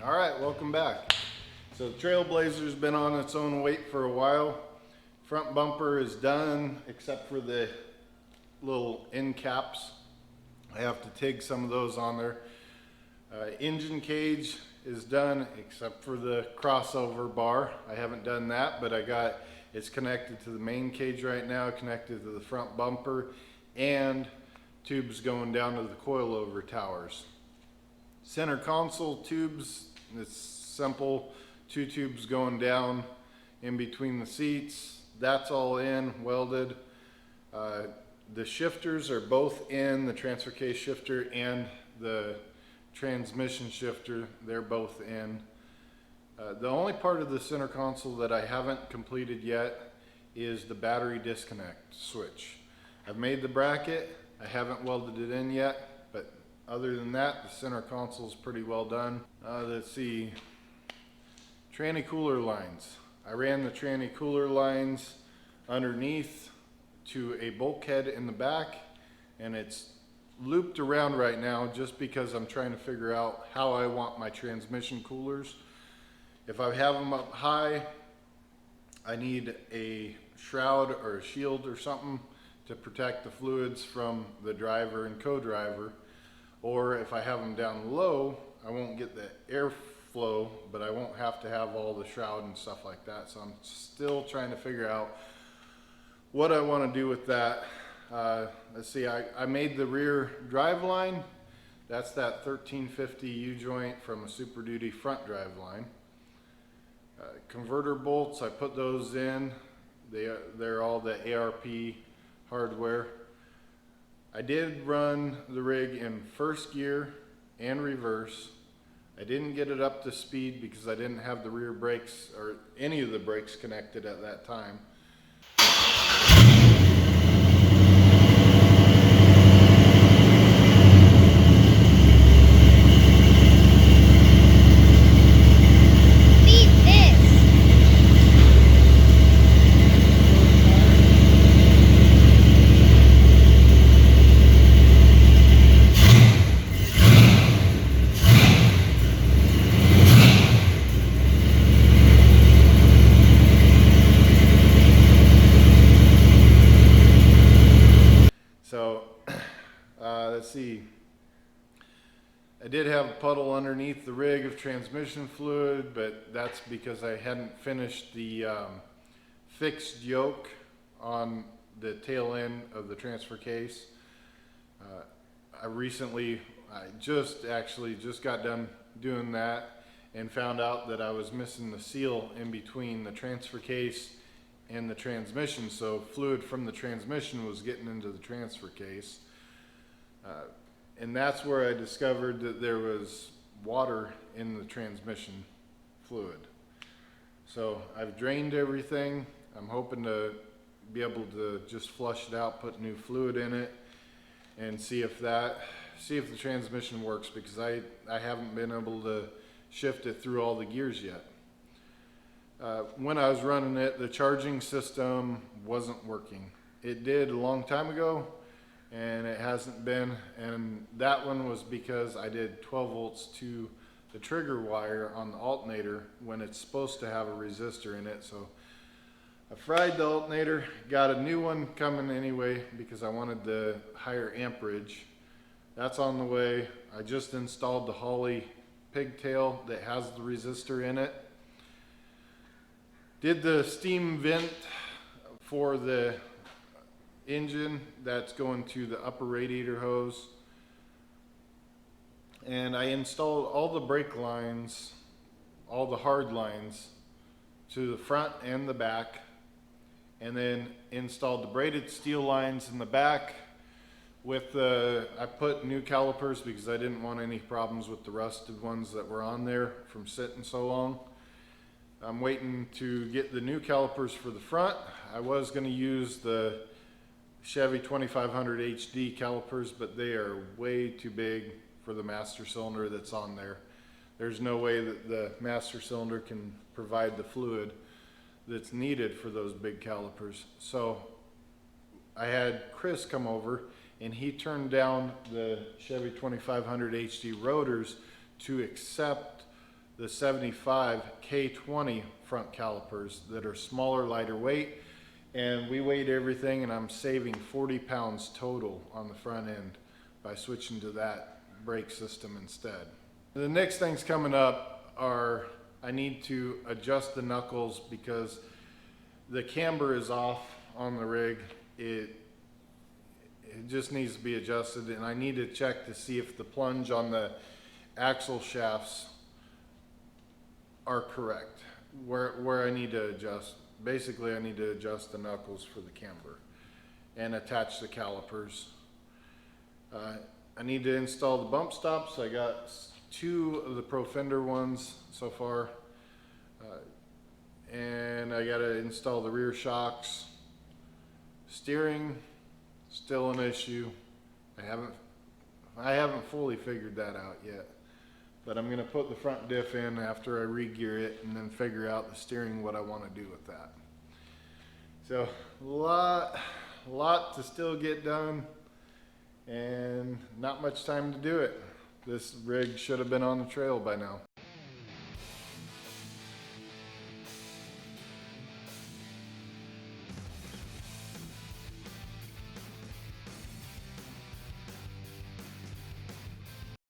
All right, welcome back. So the Trailblazer's been on its own weight for a while. Front bumper is done except for the little end caps. I have to TIG some of those on there. Engine cage is done except for the crossover bar. I haven't done that, but it's connected to the main cage right now, connected to the front bumper, and tubes going down to the coilover towers. Center console tubes, it's simple, 2 tubes going down in between the seats. That's all in, welded. The shifters are both in, the transfer case shifter and the transmission shifter, they're both in. The only part of the center console that I haven't completed yet is the battery disconnect switch. I've made the bracket, I haven't welded it in yet, but other than that, the center console is pretty well done. Let's see, tranny cooler lines. I ran the tranny cooler lines underneath to a bulkhead in the back, and it's looped around right now just because I'm trying to figure out how I want my transmission coolers. If I have them up high, I need a shroud or a shield or something to protect the fluids from the driver and co-driver. Or if I have them down low, I won't get the airflow, but I won't have to have all the shroud and stuff like that. So I'm still trying to figure out what I want to do with that. Let's see, I made the rear drive line. That's that 1350 U-joint from a Super Duty front drive line. Converter bolts, I put those in. They're all the ARP hardware. I did run the rig in first gear and reverse. I didn't get it up to speed because I didn't have the rear brakes or any of the brakes connected at that time. Let's see, I did have a puddle underneath the rig of transmission fluid, but that's because I hadn't finished the fixed yoke on the tail end of the transfer case. I just got done doing that and found out that I was missing the seal in between the transfer case and the transmission, so fluid from the transmission was getting into the transfer case. And that's where I discovered that there was water in the transmission fluid. So I've drained everything. I'm hoping to be able to just flush it out, put new fluid in it, and see if the transmission works, because I haven't been able to shift it through all the gears yet. When I was running it, the charging system wasn't working. It did a long time ago, and it hasn't been, and that one was because I did 12 volts to the trigger wire on the alternator when it's supposed to have a resistor in it. So I fried the alternator, got a new one coming anyway because I wanted the higher amperage. That's on the way. I just installed the Holley pigtail that has the resistor in it. Did the steam vent for the engine that's going to the upper radiator hose, and I installed all the brake lines, all the hard lines, to the front and the back, and then installed the braided steel lines in the back with I put new calipers because I didn't want any problems with the rusted ones that were on there from sitting so long. I'm waiting to get the new calipers for the front. I was going to use the Chevy 2500 HD calipers, but they are way too big for the master cylinder that's on there. There's no way that the master cylinder can provide the fluid that's needed for those big calipers. So I had Chris come over, and he turned down the Chevy 2500 HD rotors to accept the 75 K20 front calipers that are smaller, lighter weight, and we weighed everything, and I'm saving 40 pounds total on the front end by switching to that brake system instead. The next things coming up are I need to adjust the knuckles because the camber is off on the rig. It just needs to be adjusted, and I need to check to see if the plunge on the axle shafts are correct, where I need to adjust. Basically, I need to adjust the knuckles for the camber and attach the calipers. I need to install the bump stops. I got 2 of the Pro Fender ones so far, and I got to install the rear shocks. Steering, still an issue. I haven't fully figured that out yet, but I'm gonna put the front diff in after I re-gear it and then figure out the steering, what I want to do with that. So a lot to still get done and not much time to do it. This rig should have been on the trail by now.